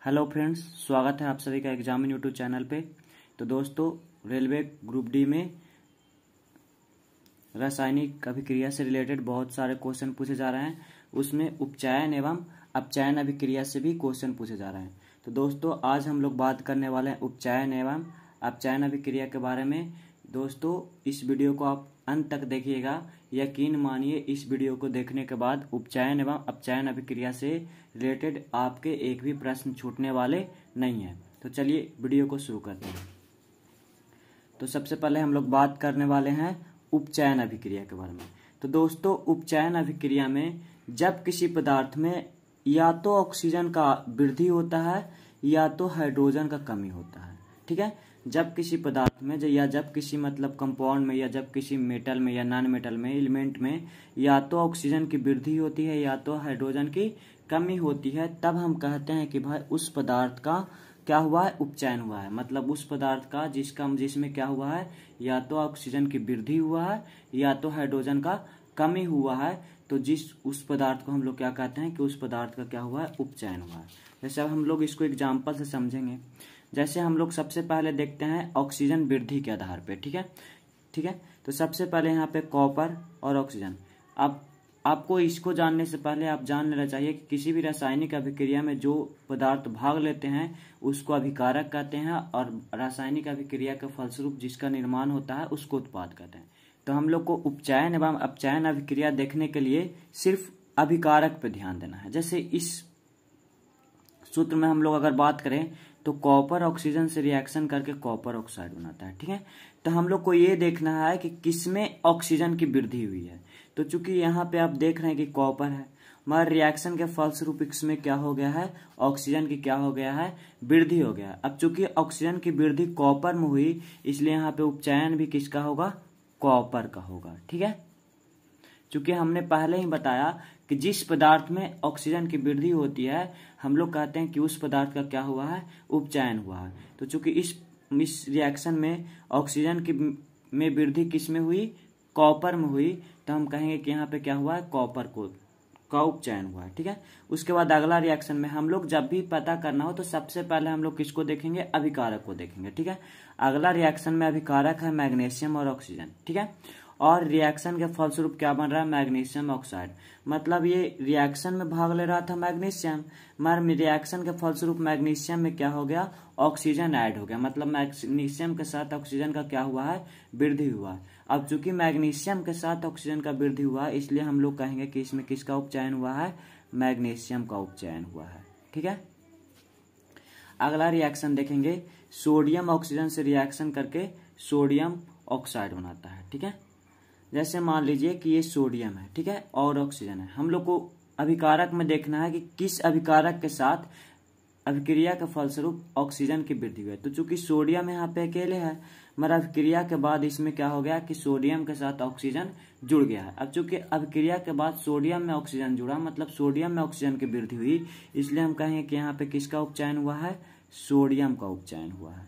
Hello friends, स्वागत है आप सभी का एग्जामिन यूट्यूब चैनल पे। तो दोस्तों, रेलवे ग्रुप डी में रासायनिक अभिक्रिया से रिलेटेड बहुत सारे क्वेश्चन पूछे जा रहे हैं। उसमें उपचयन एवं अपचयन अभिक्रिया से भी क्वेश्चन पूछे जा रहे हैं। तो दोस्तों, आज हम लोग बात करने वाले हैं उपचयन एवं अपचयन अभिक्रिया के बारे में। दोस्तों, इस वीडियो को आप अंत तक देखिएगा। यकीन मानिए, इस वीडियो को देखने के बाद उपचयन एवं अपचयन अभिक्रिया से रिलेटेड आपके एक भी प्रश्न छूटने वाले नहीं हैं। तो चलिए वीडियो को शुरू करते हैं। तो सबसे पहले हम लोग बात करने वाले हैं उपचयन अभिक्रिया के बारे में। तो दोस्तों, उपचयन अभिक्रिया में जब किसी पदार्थ में या तो ऑक्सीजन का वृद्धि होता है या तो हाइड्रोजन का कमी होता है। ठीक है, जब किसी पदार्थ में या जब किसी मतलब कंपाउंड में या जब किसी मेटल में या नॉन मेटल में एलिमेंट में या तो ऑक्सीजन की वृद्धि होती है या तो हाइड्रोजन की कमी होती है, तब हम कहते हैं कि भाई उस पदार्थ का क्या हुआ है, उपचयन हुआ है। मतलब उस पदार्थ का जिसमें क्या हुआ है, या तो ऑक्सीजन की वृद्धि हुआ है या तो हाइड्रोजन का कमी हुआ है। तो उस पदार्थ को हम लोग क्या कहते हैं कि उस पदार्थ का क्या हुआ है, उपचयन हुआ है। जैसे अब हम लोग इसको एग्जाम्पल से समझेंगे। जैसे हम लोग सबसे पहले देखते हैं ऑक्सीजन वृद्धि के आधार पे। ठीक है। तो सबसे पहले यहाँ पे कॉपर और ऑक्सीजन। अब आपको इसको जानने से पहले आप जान लेना चाहिए कि किसी भी रासायनिक अभिक्रिया में जो पदार्थ भाग लेते हैं उसको अभिकारक कहते हैं, और रासायनिक अभिक्रिया के फलस्वरूप जिसका निर्माण होता है उसको उत्पाद कहते हैं। तो हम लोग को उपचयन एवं अपचयन अभिक्रिया देखने के लिए सिर्फ अभिकारक पे ध्यान देना है। जैसे इस सूत्र में हम लोग अगर बात करें तो कॉपर ऑक्सीजन से रिएक्शन करके कॉपर ऑक्साइड बनाता है। ठीक है, तो हम लोग को ये देखना है कि किसमें ऑक्सीजन की वृद्धि हुई है। तो चूंकि यहाँ पे आप देख रहे हैं कि कॉपर है, मगर रिएक्शन के फलस्वरूप इसमें क्या हो गया है, ऑक्सीजन की क्या हो गया है, वृद्धि हो गया है। अब चूंकि ऑक्सीजन की वृद्धि कॉपर में हुई, इसलिए यहाँ पे उपचयन भी किसका होगा, कॉपर का होगा। ठीक है, चूंकि हमने पहले ही बताया कि जिस पदार्थ में ऑक्सीजन की वृद्धि होती है हम लोग कहते हैं कि उस पदार्थ का क्या हुआ है, उपचयन हुआ है। तो चूंकि इस रिएक्शन में ऑक्सीजन की में वृद्धि किस में हुई, कॉपर में हुई, तो हम कहेंगे कि यहाँ पे क्या हुआ है, कॉपर का उपचयन हुआ है। ठीक है, उसके बाद अगला रिएक्शन में हम लोग जब भी पता करना हो तो सबसे पहले हम लोग किसको देखेंगे, अभिकारक को देखेंगे। ठीक है, अगला रिएक्शन में अभिकारक है मैग्नीशियम और ऑक्सीजन। ठीक है, और रिएक्शन के फलस्वरूप क्या बन रहा है, मैग्नीशियम ऑक्साइड। मतलब ये रिएक्शन में भाग ले रहा था मैग्नीशियम, मगर रिएक्शन के फलस्वरूप मैग्नीशियम में क्या हो गया, ऑक्सीजन ऐड हो गया। मतलब मैग्नीशियम के साथ ऑक्सीजन का क्या हुआ है, वृद्धि हुआ है। अब चूंकि मैग्नीशियम के साथ ऑक्सीजन का वृद्धि हुआ है, इसलिए हम लोग कहेंगे कि इसमें किसका उपचयन हुआ है, मैग्नीशियम का उपचयन हुआ है। ठीक है, अगला रिएक्शन देखेंगे, सोडियम ऑक्सीजन से रिएक्शन करके सोडियम ऑक्साइड बनाता है। ठीक है, जैसे मान लीजिए कि ये सोडियम है, ठीक है, और ऑक्सीजन है। हम लोग को अभिकारक में देखना है कि किस अभिकारक के साथ अभिक्रिया के फलस्वरूप ऑक्सीजन की वृद्धि हुई है। तो चूंकि सोडियम यहाँ पे अकेले है, मगर अभिक्रिया के बाद इसमें क्या हो गया कि सोडियम के साथ ऑक्सीजन जुड़ गया है। अब चूंकि अभिक्रिया के बाद सोडियम में ऑक्सीजन जुड़ा, मतलब सोडियम में ऑक्सीजन की वृद्धि हुई, इसलिए हम कहेंगे कि यहाँ पे किसका उपचयन हुआ है, सोडियम का उपचयन हुआ है।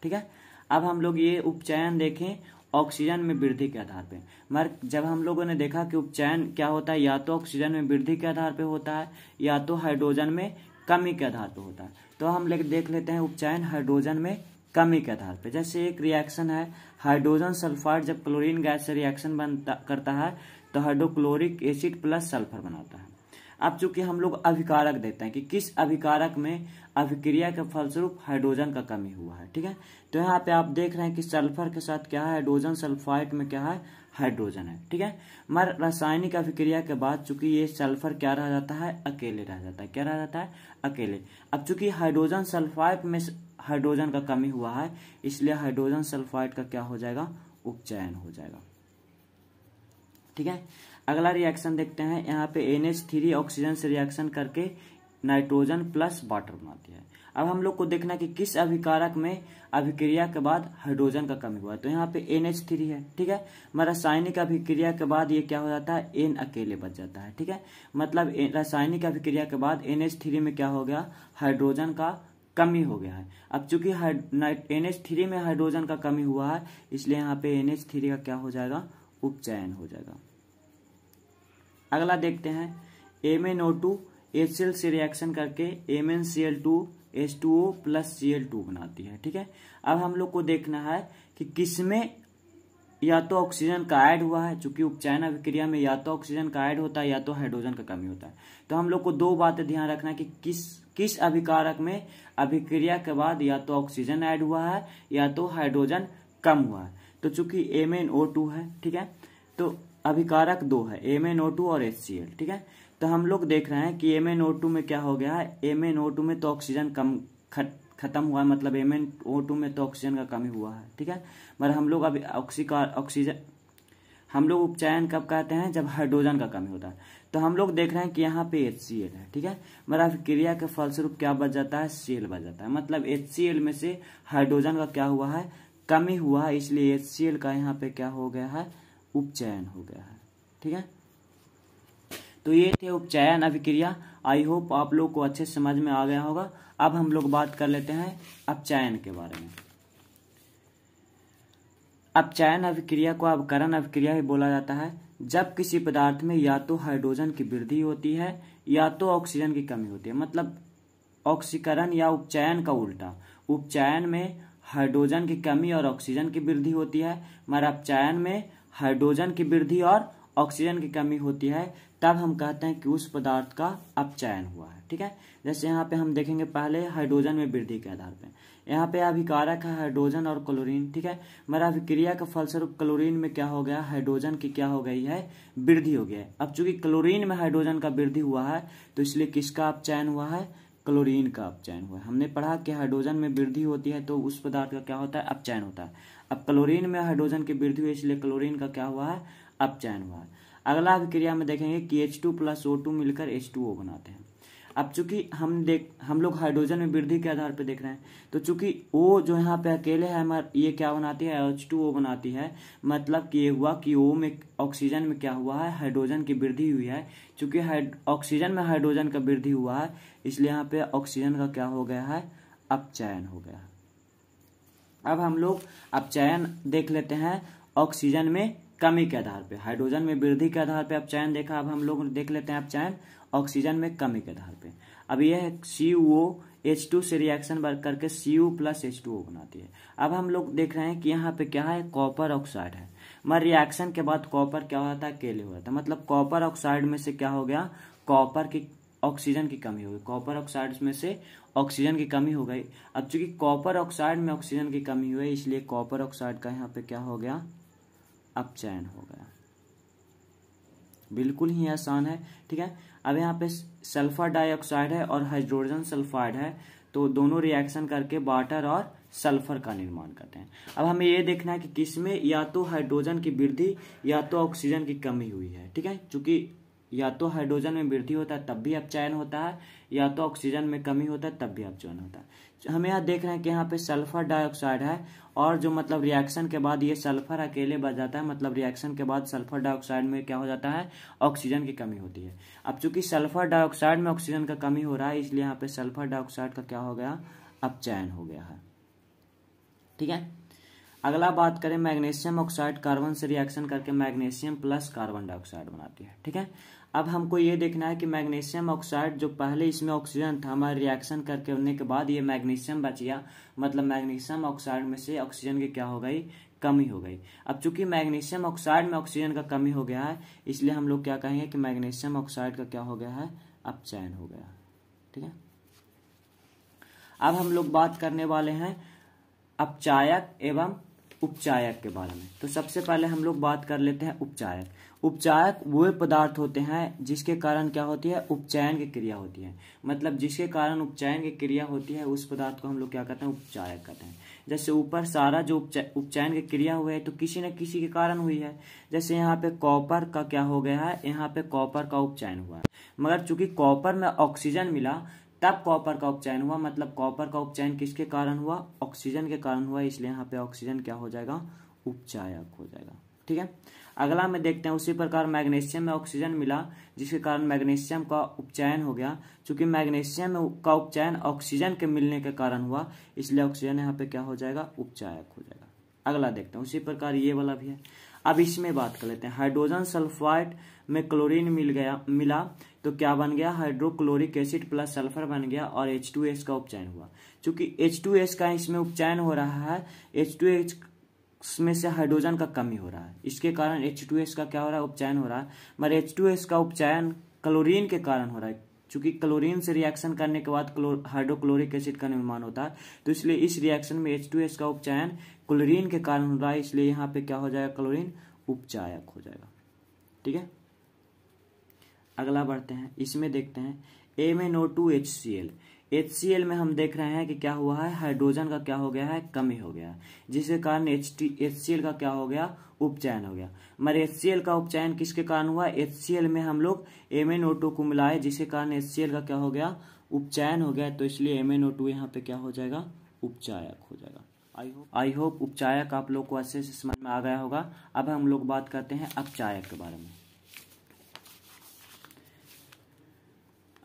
ठीक है, अब हम लोग ये उपचयन देखें ऑक्सीजन में वृद्धि के आधार पे। मगर जब हम लोगों ने देखा कि उपचयन क्या होता है, या तो ऑक्सीजन में वृद्धि के आधार पे होता है या तो हाइड्रोजन में कमी के आधार पे होता है। तो हम देख लेते हैं उपचयन हाइड्रोजन में कमी के आधार पे। जैसे एक रिएक्शन है, हाइड्रोजन सल्फाइड जब क्लोरीन गैस से रिएक्शन करता है तो हाइड्रोक्लोरिक एसिड प्लस सल्फर बनाता है। अब चूंकि हम लोग अभिकारक देते हैं कि किस अभिकारक में अभिक्रिया के फलस्वरूप हाइड्रोजन का कमी हुआ है। ठीक है, तो यहाँ पे आप देख रहे हैं कि सल्फर के साथ क्या है, हाइड्रोजन सल्फाइड में क्या है, हाइड्रोजन है। ठीक है, मगर रासायनिक अभिक्रिया के बाद चूंकि ये सल्फर क्या रह जाता है, अकेले रह जाता है। क्या रह जाता है, अकेले। अब चूंकि हाइड्रोजन सल्फाइड में हाइड्रोजन का कमी हुआ है, इसलिए हाइड्रोजन सल्फाइड का क्या हो जाएगा, उपचयन हो जाएगा। ठीक है, अगला रिएक्शन देखते हैं। यहाँ पे NH3 ऑक्सीजन से रिएक्शन करके नाइट्रोजन प्लस वाटर बनाती है। अब हम लोग को देखना है कि किस अभिकारक में अभिक्रिया के बाद हाइड्रोजन का कमी हुआ है। तो यहाँ पे NH3 है। ठीक है, मगर रासायनिक अभिक्रिया के बाद ये क्या हो जाता है, N अकेले बच जाता है। ठीक है, मतलब रासायनिक अभिक्रिया के बाद NH3 में क्या हो गया, हाइड्रोजन का कमी हो गया है। अब चूंकि NH3 में हाइड्रोजन का कमी हुआ है, इसलिए यहाँ पे NH3 का क्या हो जाएगा, उपचयन हो जाएगा। अगला देखते हैं MnO2 HCl से रिएक्शन करके MnCl2H2O प्लस Cl2 बनाती है। ठीक है, अब हम लोग को देखना है कि किसमें या तो ऑक्सीजन का ऐड हुआ है, चूंकि उपचयन अभिक्रिया में या तो ऑक्सीजन का ऐड होता है या तो हाइड्रोजन का कमी होता है। तो हम लोग को दो बातें ध्यान रखना है कि किस अभिकारक में अभिक्रिया के बाद या तो ऑक्सीजन ऐड हुआ है या तो हाइड्रोजन कम हुआ है। तो चूंकि MnO2 है, ठीक है, तो अभिकारक दो है, MnO2 और HCl। ठीक है, तो हम लोग देख रहे हैं कि MnO2 में क्या हो गया है, MnO2 में तो ऑक्सीजन कम खत्म हुआ है, मतलब MnO2 में तो ऑक्सीजन का कमी हुआ है। ठीक है, मगर हम लोग अभी ऑक्सीजन हम लोग उपचयन कब कहते हैं, जब हाइड्रोजन का कमी होता है। तो हम लोग देख रहे हैं कि यहाँ पे HCl है। ठीक है, मगर अभिक्रिया के फलस्वरूप क्या बच जाता है, Cl बच जाता है, मतलब HCl में से हाइड्रोजन का क्या हुआ है, कमी हुआ है, इसलिए HCl का यहाँ पे क्या हो गया है, उपचयन हो गया है। ठीक है, तो ये थे उपचयन अभिक्रिया। आई होप आप लोग को अच्छे समझ में आ गया होगा। अब हम लोग बात कर लेते हैं अपचयन के बारे में। अपचयन अभिक्रिया को अपकरण अभिक्रिया भी बोला जाता है, जब किसी पदार्थ में या तो हाइड्रोजन की वृद्धि होती है या तो ऑक्सीजन की कमी होती है। मतलब ऑक्सीकरण या उपचयन का उल्टा, उपचयन में हाइड्रोजन की कमी और ऑक्सीजन की वृद्धि होती है, मगर अपचयन में हाइड्रोजन की वृद्धि और ऑक्सीजन की कमी होती है, तब हम कहते हैं कि उस पदार्थ का अपचयन हुआ है। ठीक है, जैसे यहाँ पे हम देखेंगे पहले हाइड्रोजन में वृद्धि के आधार पे, यहाँ पे अभिकारक है हाइड्रोजन और क्लोरीन। ठीक है, मगर अभिक्रिया के फलस्वरूप क्लोरीन में क्या हो गया, हाइड्रोजन की क्या हो गई है, वृद्धि हो गया है। अब चूंकि क्लोरीन में हाइड्रोजन का वृद्धि हुआ है, तो इसलिए किसका अपचयन हुआ है, क्लोरीन का अपचयन हुआ है। हमने पढ़ा कि हाइड्रोजन में वृद्धि होती है तो उस पदार्थ का क्या होता है, अपचयन होता है। अब क्लोरीन में हाइड्रोजन की वृद्धि हुई, इसलिए क्लोरीन का क्या हुआ है, अपचयन हुआ है। अगला अभिक्रिया में देखेंगे कि H2 प्लस O2 मिलकर H2O बनाते हैं। अब चूंकि हम लोग हाइड्रोजन में वृद्धि के आधार पे देख रहे हैं, तो चूंकि O जो यहाँ पे अकेले है हमारे, ये क्या बनाती है, H2O बनाती है। मतलब कि ये हुआ कि O में ऑक्सीजन में क्या हुआ है, हाइड्रोजन की वृद्धि हुई है। चूंकि ऑक्सीजन में हाइड्रोजन का वृद्धि हुआ है, इसलिए यहाँ पे ऑक्सीजन का क्या हो गया है, अपचयन हो गया। अब हम लोग अपचयन देख लेते हैं ऑक्सीजन में कमी के आधार पे। हाइड्रोजन में वृद्धि के आधार पे अपचयन देखा, अब हम लोग देख लेते हैं अपचयन ऑक्सीजन में कमी के आधार पे। अब यह है CuOH2 से रिएक्शन करके Cu प्लस H2O बनाती है। अब हम लोग देख रहे हैं कि यहाँ पे क्या है, कॉपर ऑक्साइड है, मगर रिएक्शन के बाद कॉपर क्या होता है, केले हो जाता है। मतलब कॉपर ऑक्साइड में से क्या हो गया, कॉपर की ऑक्सीजन की कमी हो गई, कॉपर ऑक्साइड में से ऑक्सीजन की कमी हो गई। अब चूंकि कॉपर ऑक्साइड में ऑक्सीजन की कमी हुई, इसलिए कॉपर ऑक्साइड का यहाँ पे क्या हो गया, अपचयन हो गया। बिल्कुल ही आसान है। ठीक है, अब यहाँ पे सल्फर डाइऑक्साइड है और हाइड्रोजन सल्फाइड है, तो दोनों रिएक्शन करके वाटर और सल्फर का निर्माण करते हैं। अब हमें ये देखना है कि किसमें या तो हाइड्रोजन की वृद्धि या तो ऑक्सीजन की कमी हुई है। ठीक है, चूंकि या तो हाइड्रोजन में वृद्धि होता है तब भी अपचयन होता है, या तो ऑक्सीजन में कमी होता है तब भी अपचयन होता है। हम यहाँ देख रहे हैं कि यहाँ पे सल्फर डाइऑक्साइड है, और जो मतलब रिएक्शन के बाद ये सल्फर अकेले बच जाता है। मतलब रिएक्शन के बाद सल्फर डाइऑक्साइड में क्या हो जाता है, ऑक्सीजन की कमी होती है। अब चूंकि सल्फर डाइऑक्साइड में ऑक्सीजन का कमी हो रहा है, इसलिए यहाँ पे सल्फर डाइऑक्साइड का क्या हो गया, अपचयन हो गया है। ठीक है, अगला बात करें मैग्नीशियम ऑक्साइड कार्बन से रिएक्शन करके मैग्नीशियम प्लस कार्बन डाइऑक्साइड बनाती है। ठीक है, अब हमको ये देखना है कि मैग्नीशियम ऑक्साइड जो पहले इसमें ऑक्सीजन था, हमारे रिएक्शन करके होने के बाद ये मैग्नीशियम बच गया, मतलब मैग्नीशियम ऑक्साइड में से ऑक्सीजन की क्या हो गई, कमी हो गई। अब चूंकि मैग्नीशियम ऑक्साइड में ऑक्सीजन का कमी हो गया है, इसलिए हम लोग क्या कहेंगे कि मैग्नीशियम ऑक्साइड का क्या हो गया है, अपचयन हो गया। ठीक है, अब हम लोग बात करने वाले हैं अपचायक एवं उपचायक के बारे में। तो सबसे पहले हम लोग बात कर लेते हैं उपचायक। उपचायक वो पदार्थ होते हैं जिसके कारण क्या होती है, उपचयन की क्रिया होती है। मतलब जिसके कारण उपचयन की क्रिया होती है, उस पदार्थ को हम लोग क्या कहते हैं, उपचायक कहते हैं। जैसे ऊपर सारा जो उपचयन की क्रिया हुई है तो किसी न किसी के कारण हुई है। जैसे यहाँ पे कॉपर का क्या हो गया है, यहाँ पे कॉपर का उपचयन हुआ है, मगर चूंकि कॉपर में ऑक्सीजन मिला तब कॉपर का उपचयन हुआ। मतलब कॉपर का उपचयन किसके कारण हुआ, ऑक्सीजन के कारण हुआ, इसलिए यहाँ पे ऑक्सीजन क्या हो जाएगा, उपचायक हो जाएगा। ठीक है, अगला में देखते हैं उसी प्रकार मैग्नीशियम में ऑक्सीजन मिला, जिसके कारण मैग्नीशियम का उपचयन हो गया। चूंकि मैग्नीशियम का उपचयन ऑक्सीजन के मिलने के कारण हुआ, इसलिए ऑक्सीजन यहाँ पे क्या हो जाएगा, उपचायक हो जाएगा। अगला देखते हैं उसी प्रकार ये वाला भी है। अब इसमें बात कर लेते हैं। हाइड्रोजन सल्फाइड में क्लोरीन मिला तो क्या बन गया, हाइड्रोक्लोरिक एसिड प्लस सल्फर बन गया और H2S का उपचयन हुआ। चूंकि H2S का इसमें उपचयन हो रहा है, H2S में से हाइड्रोजन का कमी हो रहा है, इसके कारण H2S का क्या हो रहा है, उपचयन हो रहा है। मगर H2S का उपचयन क्लोरीन के कारण हो रहा है, चूंकि क्लोरीन से रिएक्शन करने के बाद हाइड्रोक्लोरिक एसिड का निर्माण होता है, तो इसलिए इस रिएक्शन में H2S का उपचयन क्लोरीन के कारण हो रहा है, इसलिए यहाँ पे क्या हो जाएगा, क्लोरीन उपचायक हो जाएगा। ठीक है, अगला बढ़ते हैं, इसमें देखते हैं MnO2HCl। HCl में हम देख रहे हैं कि क्या हुआ है, हाइड्रोजन का क्या हो गया है, कमी हो गया है, जिसके कारण HCl का क्या हो गया, उपचयन हो गया। मगर HCl का उपचयन किसके कारण हुआ, HCl में हम लोग MnO2 को मिलाए, जिसके कारण HCl का क्या हो गया, उपचयन हो गया, तो इसलिए MnO2 यहाँ पे क्या हो जाएगा, उपचायक हो जाएगा। आई होप उपचायक आप लोग को अच्छे से समझ में आ गया होगा। अब हम लोग बात करते हैं अपचायक के बारे में।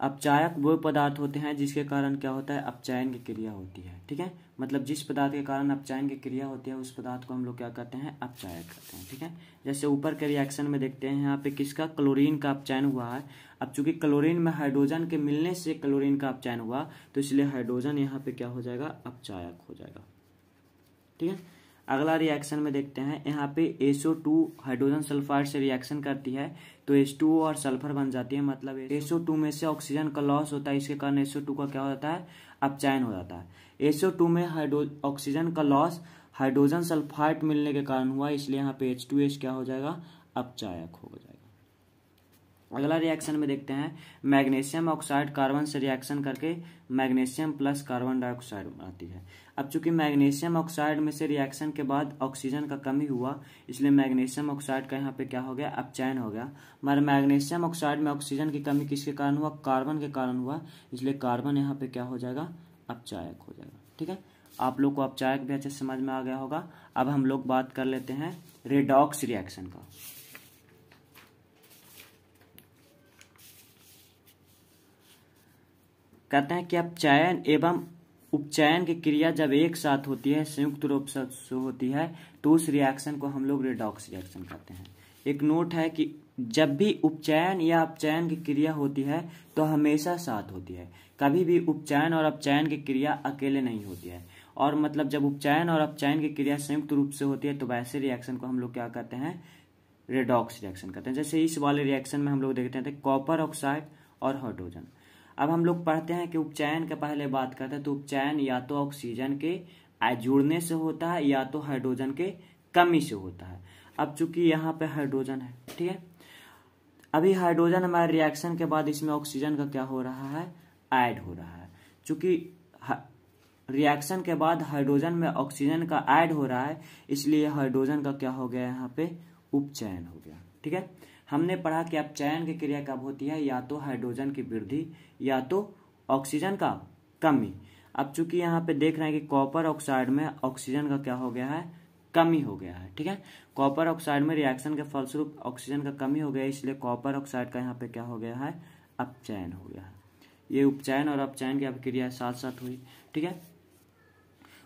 अपचायक वो पदार्थ होते हैं जिसके कारण क्या होता है, अपचयन की क्रिया होती है। ठीक है, मतलब जिस पदार्थ के कारण अपचयन की क्रिया होती है उस पदार्थ को हम लोग क्या कहते हैं, अपचायक कहते हैं। ठीक है, जैसे ऊपर के रिएक्शन में देखते हैं, यहाँ पे किसका, क्लोरीन का अपचयन हुआ है। अब चूंकि क्लोरीन में हाइड्रोजन के मिलने से क्लोरीन का अपचयन हुआ, तो इसलिए हाइड्रोजन यहाँ पे क्या हो जाएगा, अपचायक हो जाएगा। ठीक है, अगला रिएक्शन में देखते हैं, यहाँ पे SO2 हाइड्रोजन सल्फाइड से रिएक्शन करती है तो H2O और सल्फर बन जाती है, मतलब SO2 में से ऑक्सीजन का लॉस होता है, इसके कारण SO2 का क्या हो जाता है, अपचयन हो जाता है। SO2 में ऑक्सीजन का लॉस हाइड्रोजन सल्फाइड मिलने के कारण हुआ, इसलिए यहाँ पे H2S क्या हो जाएगा, अपचायक हो जाएगा। अगला रिएक्शन में देखते हैं, मैग्नीशियम ऑक्साइड कार्बन से रिएक्शन करके मैग्नीशियम प्लस कार्बन डाइऑक्साइड बनाती है। अब चूंकि मैग्नीशियम ऑक्साइड में से रिएक्शन के बाद ऑक्सीजन का कमी हुआ, इसलिए मैग्नीशियम ऑक्साइड का यहाँ पे क्या हो गया, अपचयन हो गया। मगर मैग्नीशियम ऑक्साइड में ऑक्सीजन की कमी किसके कारण हुआ, कार्बन के कारण हुआ, इसलिए कार्बन यहाँ पे क्या हो जाएगा, अपचायक हो जाएगा। ठीक है, आप लोग को अपचायक भी अच्छे समझ में आ गया होगा। अब हम लोग बात कर लेते हैं रेडॉक्स रिएक्शन का। कहते हैं कि अपचयन एवं उपचयन की क्रिया जब एक साथ होती है, संयुक्त रूप से होती है, तो उस रिएक्शन को हम लोग रेडॉक्स रिएक्शन कहते हैं। एक नोट है कि जब भी उपचयन या अपचयन की क्रिया होती है तो हमेशा साथ होती है, कभी भी उपचयन और अपचयन की क्रिया अकेले नहीं होती है। और मतलब जब उपचयन और अपचयन की क्रिया संयुक्त रूप से होती है तो वैसे रिएक्शन को हम लोग क्या कहते हैं, रेडॉक्स रिएक्शन कहते हैं। जैसे इस वाले रिएक्शन में हम लोग देखते हैं कॉपर ऑक्साइड और हाइड्रोजन। अब हम लोग पढ़ते हैं कि उपचयन के पहले बात करते हैं, तो उपचयन या तो ऑक्सीजन के जुड़ने से होता है या तो हाइड्रोजन के कमी से होता है। अब चूंकि यहाँ पे हाइड्रोजन है, ठीक है, अभी हाइड्रोजन हमारे रिएक्शन के बाद इसमें ऑक्सीजन का क्या हो रहा है, ऐड हो रहा है। चूंकि रिएक्शन के बाद हाइड्रोजन में ऑक्सीजन का ऐड हो रहा है, इसलिए हाइड्रोजन का क्या हो गया, यहाँ पे उपचयन हो गया। ठीक है, हमने पढ़ा कि अपचयन की क्रिया कब होती है, या तो हाइड्रोजन की वृद्धि या तो ऑक्सीजन का कमी। अब चूंकि यहाँ पे देख रहे हैं कि कॉपर ऑक्साइड में ऑक्सीजन का क्या हो गया है, कमी हो गया है। ठीक है, कॉपर ऑक्साइड में रिएक्शन के फलस्वरूप ऑक्सीजन का कमी हो गया, इसलिए कॉपर ऑक्साइड का यहाँ पे क्या हो गया है, अपचयन हो गया है। ये उपचयन और अपचयन की क्रिया साथ साथ हुई। ठीक है,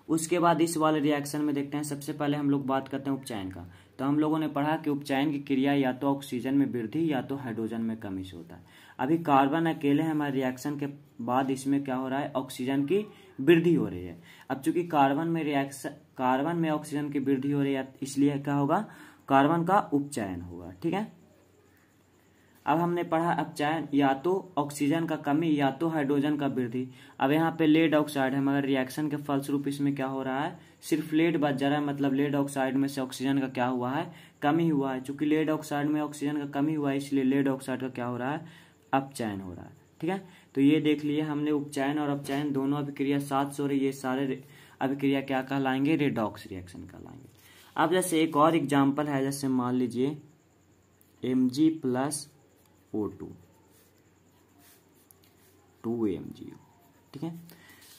उसके बाद इस वाले रिएक्शन में देखते हैं, सबसे पहले हम लोग बात करते हैं उपचयन का। तो हम लोगों ने पढ़ा कि उपचयन की क्रिया या तो ऑक्सीजन में वृद्धि या तो हाइड्रोजन में कमी से होता है। अभी कार्बन अकेले हमारे रिएक्शन के बाद इसमें क्या हो रहा है, ऑक्सीजन की वृद्धि हो रही है। अब चूंकि कार्बन में ऑक्सीजन की वृद्धि हो रही है, इसलिए क्या होगा, कार्बन का उपचयन होगा। ठीक है, अब हमने पढ़ा अपचयन या तो ऑक्सीजन का कमी या तो हाइड्रोजन का वृद्धि। अब यहाँ पे लेड ऑक्साइड है, मगर रिएक्शन के फलस्वरूप इसमें क्या हो रहा है, सिर्फ लेड बच जा रहा है, मतलब लेड ऑक्साइड में से ऑक्सीजन का क्या हुआ है, कमी हुआ है। चूंकि लेड ऑक्साइड में ऑक्सीजन का कमी हुआ है, इसलिए लेड ऑक्साइड का क्या हो रहा है, अपचयन हो रहा है। ठीक है, तो ये देख लिए हमने उपचयन और अपचयन दोनों अभिक्रिया साथ से हो रही है, ये सारे अभिक्रिया क्या कहलाएंगे, रेडॉक्स रिएक्शन कहलाएंगे। अब जैसे एक और एग्जाम्पल है, जैसे मान लीजिए Mg प्लस O2 2MgO। ठीक है,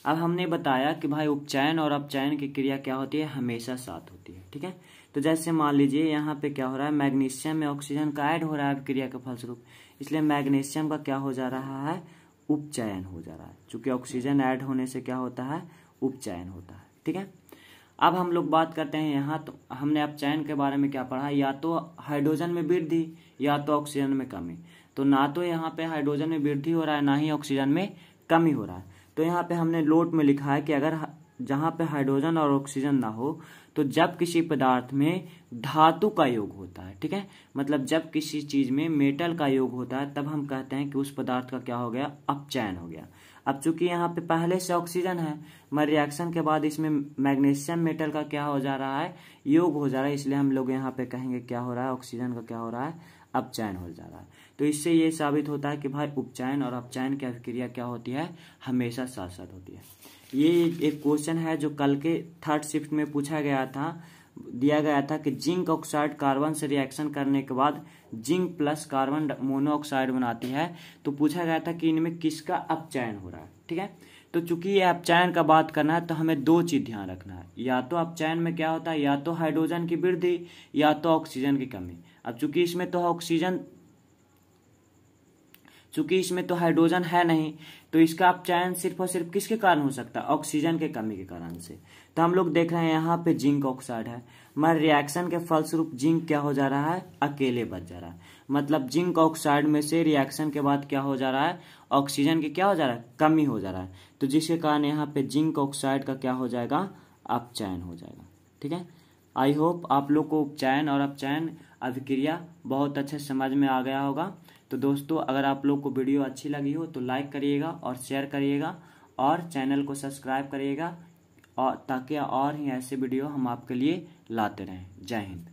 अब हमने बताया कि भाई उपचयन और अपचयन की क्रिया क्या होती है, हमेशा साथ होती है। ठीक है, तो जैसे मान लीजिए यहाँ पे क्या हो रहा है, मैग्नीशियम में ऑक्सीजन का ऐड हो रहा है क्रिया के फलस्वरूप, इसलिए मैग्नीशियम का क्या हो जा रहा है, उपचयन हो जा रहा है। चूंकि ऑक्सीजन ऐड होने से क्या होता है, उपचयन होता है। ठीक है, अब हम लोग बात करते हैं यहाँ, तो हमने अपचयन के बारे में क्या पढ़ा, या तो हाइड्रोजन में वृद्धि या तो ऑक्सीजन में कमी। तो ना तो यहाँ पे हाइड्रोजन में वृद्धि हो रहा है, ना ही ऑक्सीजन में कमी हो रहा है। तो यहाँ पे हमने नोट में लिखा है कि अगर जहाँ पे हाइड्रोजन और ऑक्सीजन ना हो, तो जब किसी पदार्थ में धातु का योग होता है, ठीक है, मतलब जब किसी चीज में मेटल का योग होता है, तब हम कहते हैं कि उस पदार्थ का क्या हो गया, अपचयन हो गया। अब चूंकि यहाँ पे पहले से ऑक्सीजन है, मगर रिएक्शन के बाद इसमें मैग्नीशियम मेटल का क्या हो जा रहा है, योग हो जा रहा है, इसलिए हम लोग यहाँ पे कहेंगे क्या हो रहा है, ऑक्सीजन का क्या हो रहा है, अपचयन हो जा रहा है। तो इससे ये साबित होता है कि भाई उपचयन और अपचयन की अभिक्रिया क्या होती है, हमेशा साथ साथ होती है। ये एक क्वेश्चन है जो कल के थर्ड शिफ्ट में पूछा गया था, दिया गया था कि जिंक ऑक्साइड कार्बन से रिएक्शन करने के बाद जिंक प्लस कार्बन मोनोऑक्साइड बनाती है। तो पूछा गया था कि इनमें किसका अपचयन हो रहा है, ठीक है। तो चूंकि ये अपचयन का बात करना है, तो हमें दो चीज ध्यान रखना है, या तो अपचयन में क्या होता है, या तो हाइड्रोजन की वृद्धि या तो ऑक्सीजन की कमी। अब चूंकि इसमें तो हाइड्रोजन है नहीं, तो इसका अपचयन सिर्फ और सिर्फ किसके कारण हो सकता है, ऑक्सीजन के कमी के कारण से। तो हम लोग देख रहे हैं यहाँ पे जिंक ऑक्साइड है, मगर रिएक्शन के फलस्वरूप जिंक क्या हो जा रहा है, अकेले बच जा रहा है। मतलब जिंक ऑक्साइड में से रिएक्शन के बाद क्या हो जा रहा है, ऑक्सीजन की क्या हो जा रहा है, कमी हो जा रहा है। तो जिसके कारण यहाँ पे जिंक ऑक्साइड का क्या हो जाएगा, अपचयन हो जाएगा, ठीक है। आई होप आप लोग को उपचयन और अपचयन अभिक्रिया बहुत अच्छे समझ में आ गया होगा। तो दोस्तों, अगर आप लोग को वीडियो अच्छी लगी हो तो लाइक करिएगा और शेयर करिएगा और चैनल को सब्सक्राइब करिएगा, और ताकि और ही ऐसे वीडियो हम आपके लिए लाते रहें। जय हिंद।